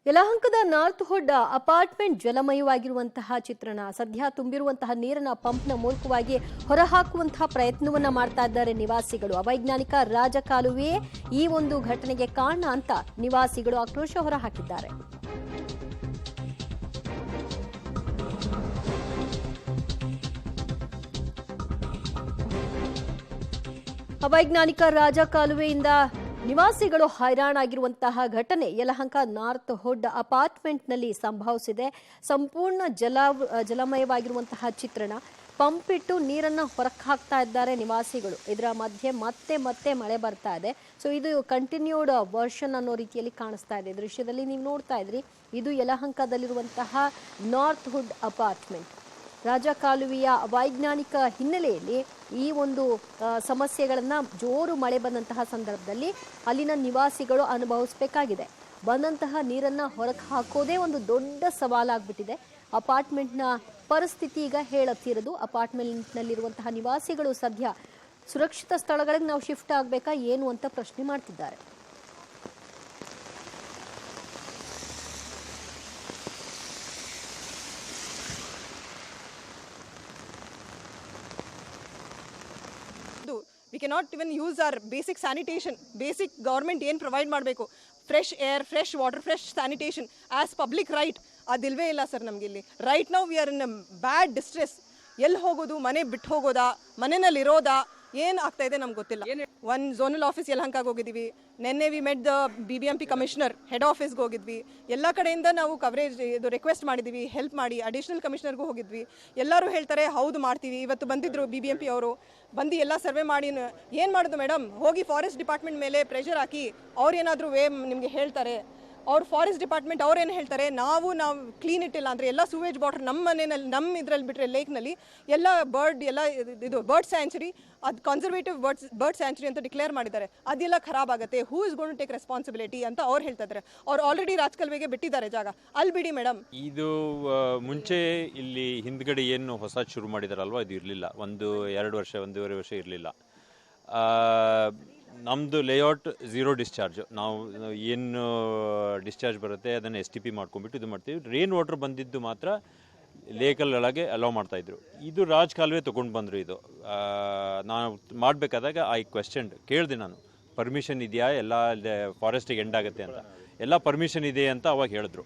ಯಲಹಂಕದ north ಹುಡ್ apartment ಜಲಮಯವಾಗಿರುವಂತಹ ಚಿತ್ರಣ. ಸದ್ಯ ತುಂಬಿರುವಂತಹ ನೀರನ್ನ ಪಂಪ್ನ ಮೂಲಕವಾಗಿ ಹೊರಹಾಕುವಂತಹ ಪ್ರಯತ್ನವನ್ನ ಮಾಡ್ತಾ ಇದ್ದಾರೆ ನಿವಾಸಿಗಳು. ಅವೈಜ್ಞಾನಿಕ ರಾಜಕಾಲುವೆಯೇ ಈ ಒಂದು ಘಟನೆಗೆ ಕಾರಣ ಅಂತ ನಿವಾಸಿಗಳು ಆಕ್ರೋಶ ಹೊರಹಾಕಿದ್ದಾರೆ. ಅವೈಜ್ಞಾನಿಕ ರಾಜಕಾಲುವೆಯಿಂದ ನಿವಾಸಿಗಳು ಹೈರಾಣಾಗಿರುವಂತಹ ಘಟನೆ ಯಲಹಂಕ ನಾರ್ತ್ ಹುಡ್ ಅಪಾರ್ಟ್ಮೆಂಟ್ನಲ್ಲಿ ಸಂಭವಿಸಿದೆ. ಸಂಪೂರ್ಣ ಜಲಮಯವಾಗಿರುವಂತಹ ಚಿತ್ರಣ. ಪಂಪ್ ಇಟ್ಟು ನೀರನ್ನು ಹೊರಕ್ಕೆ ಹಾಕ್ತಾ ಇದ್ದಾರೆ ನಿವಾಸಿಗಳು. ಇದರ ಮಧ್ಯೆ ಮತ್ತೆ ಮಳೆ ಬರ್ತಾ ಇದೆ. ಸೊ ಇದು ಕಂಟಿನ್ಯೂಡ್ ವರ್ಷನ್ ಅನ್ನೋ ರೀತಿಯಲ್ಲಿ ಕಾಣಿಸ್ತಾ ಇದೆ. ದೃಶ್ಯದಲ್ಲಿ ನೀವು ನೋಡ್ತಾ ಇದ್ರಿ, ಇದು ಯಲಹಂಕದಲ್ಲಿರುವಂತಹ ನಾರ್ತ್ ಹುಡ್ ಅಪಾರ್ಟ್ಮೆಂಟ್. ರಾಜಕಾಲುವೆಯ ಅವೈಜ್ಞಾನಿಕ ಹಿನ್ನೆಲೆಯಲ್ಲಿ ಈ ಒಂದು ಸಮಸ್ಯೆಗಳನ್ನ ಜೋರು ಮಳೆ ಬಂದಂತಹ ಸಂದರ್ಭದಲ್ಲಿ ಅಲ್ಲಿನ ನಿವಾಸಿಗಳು ಅನುಭವಿಸಬೇಕಾಗಿದೆ. ಬಂದಂತಹ ನೀರನ್ನ ಹೊರಗೆ ಹಾಕೋದೇ ಒಂದು ದೊಡ್ಡ ಸವಾಲಾಗ್ಬಿಟ್ಟಿದೆ. ಅಪಾರ್ಟ್ಮೆಂಟ್ನ ಪರಿಸ್ಥಿತಿ ಈಗ ಹೇಳತ್ತಿರೋದು. ಅಪಾರ್ಟ್ಮೆಂಟ್ನಲ್ಲಿರುವಂತಹ ನಿವಾಸಿಗಳು ಸದ್ಯ ಸುರಕ್ಷಿತ ಸ್ಥಳಗಳಿಗೆ ನಾವು ಶಿಫ್ಟ್ ಆಗಬೇಕಾ ಏನು ಅಂತ ಪ್ರಶ್ನೆ ಮಾಡ್ತಿದ್ದಾರೆ. We cannot even use our basic sanitation, basic government ಏನು ಪ್ರೊವೈಡ್ ಮಾಡಬೇಕು, fresh air, fresh water, fresh sanitation as public right, ಅದಿಲ್ವೇ ಇಲ್ಲ ಸರ್ ನಮ್ಗೆ ಇಲ್ಲಿ. Right now we are in bad distress. ಎಲ್ಲಿ ಹೋಗೋದು, ಮನೆ ಬಿಟ್ಟು ಹೋಗೋದಾ, ಮನೆಯಲ್ಲಿ ಇರೋದಾ, ಏನು ಆಗ್ತಾ ಇದೆ ನಮ್ಗೆ ಗೊತ್ತಿಲ್ಲ. ಒಂದು ಝೋನಲ್ ಆಫೀಸ್ ಯಲಹಂಕಾಗೆ ಹೋಗಿದ್ವಿ. ನಿನ್ನೆ we met the BBMP commissioner head ಆಫೀಸ್ಗೆ ಹೋಗಿದ್ವಿ. ಎಲ್ಲ ಕಡೆಯಿಂದ ನಾವು ಕವರೇಜ್ ಇದು ರಿಕ್ವೆಸ್ಟ್ ಮಾಡಿದ್ವಿ, ಹೆಲ್ಪ್ ಮಾಡಿ. ಅಡಿಷನಲ್ ಕಮಿಷನರ್ಗೂ ಹೋಗಿದ್ವಿ. ಎಲ್ಲರೂ ಹೇಳ್ತಾರೆ ಹೌದು ಮಾಡ್ತೀವಿ. ಇವತ್ತು ಬಂದಿದ್ರು BBMP ಅವರು, ಬಂದು ಎಲ್ಲ ಸರ್ವೆ ಮಾಡಿ. ಏನು ಮಾಡೋದು ಮೇಡಮ್, ಹೋಗಿ ಫಾರೆಸ್ಟ್ ಡಿಪಾರ್ಟ್ಮೆಂಟ್ ಮೇಲೆ ಪ್ರೆಷರ್ ಹಾಕಿ, ಅವ್ರು ಏನಾದರೂ ನಿಮಗೆ ಹೇಳ್ತಾರೆ. ಅವ್ರು ಫಾರೆಸ್ಟ್ ಡಿಪಾರ್ಟ್ಮೆಂಟ್ ಅವ್ರು ಏನು ಹೇಳ್ತಾರೆ, ನಾವು ಕ್ಲೀನ್ ಇಟ್ಟಿಲ್ಲ ಅಂದರೆ ಎಲ್ಲ ಸೂವೇಜ್ ವಾಟರ್ ನಮ್ಮ ಮನೆಯಲ್ಲಿ, ನಮ್ಮ ಇದರಲ್ಲಿ ಬಿಟ್ಟರೆ ಲೇಕ್ನಲ್ಲಿ ಎಲ್ಲ ಇದು ಬರ್ಡ್ ಸ್ಯಾಂಚುರಿ, ಅದು ಕನ್ಸರ್ವೇಟಿವ್ ಬರ್ಡ್ ಸ್ಯಾಂಚುರಿ ಅಂತ ಡಿಕ್ಲೇರ್ ಮಾಡಿದ್ದಾರೆ. ಅದೆಲ್ಲ ಖರಾಬ್ ಆಗುತ್ತೆ. Who is going to take responsibility ಅಂತ ಅವ್ರು ಹೇಳ್ತಾ ಇದ್ದಾರೆ. ಅವ್ರು ಆಲ್ರೆಡಿ ರಾಜಕಾಲುವೆಗೆ ಬಿಟ್ಟಿದ್ದಾರೆ ಜಾಗ, ಅಲ್ಲಿ ಬಿಡಿ ಮೇಡಮ್. ಇದು ಮುಂಚೆ ಇಲ್ಲಿ ಹಿಂದ್ಗಡೆ ಏನು ಹೊಸ ಶುರು ಮಾಡಿದಾರಲ್ವ, ಇದು ಇರಲಿಲ್ಲ. 1-2 ವರ್ಷ ಇರಲಿಲ್ಲ. ನಮ್ಮದು ಲೇಔಟ್ ಝೀರೋ ಡಿಸ್ಚಾರ್ಜ್. ನಾವು ಏನು ಡಿಸ್ಚಾರ್ಜ್ ಬರುತ್ತೆ ಅದನ್ನು STP ಮಾಡ್ಕೊಂಡ್ಬಿಟ್ಟು ಇದು ಮಾಡ್ತೀವಿ. ರೈನ್ ವಾಟರ್ ಬಂದಿದ್ದು ಮಾತ್ರ ಲೇಕಲ್ಲೊಳಗೆ ಅಲೋ ಮಾಡ್ತಾಯಿದ್ರು. ಇದು ರಾಜ್ ಕಾಲುವೆ ತೊಗೊಂಡು ಬಂದರು. ಇದು ನಾನು ಮಾಡಬೇಕಾದಾಗ ಕೇಳಿದೆ ನಾನು, ಪರ್ಮಿಷನ್ ಇದೆಯಾ, ಎಲ್ಲ ಫಾರೆಸ್ಟಿಗೆ ಎಂಡ್ ಆಗುತ್ತೆ ಅಂತ. ಎಲ್ಲ ಪರ್ಮಿಷನ್ ಇದೆ ಅಂತ ಅವಾಗ ಹೇಳಿದ್ರು.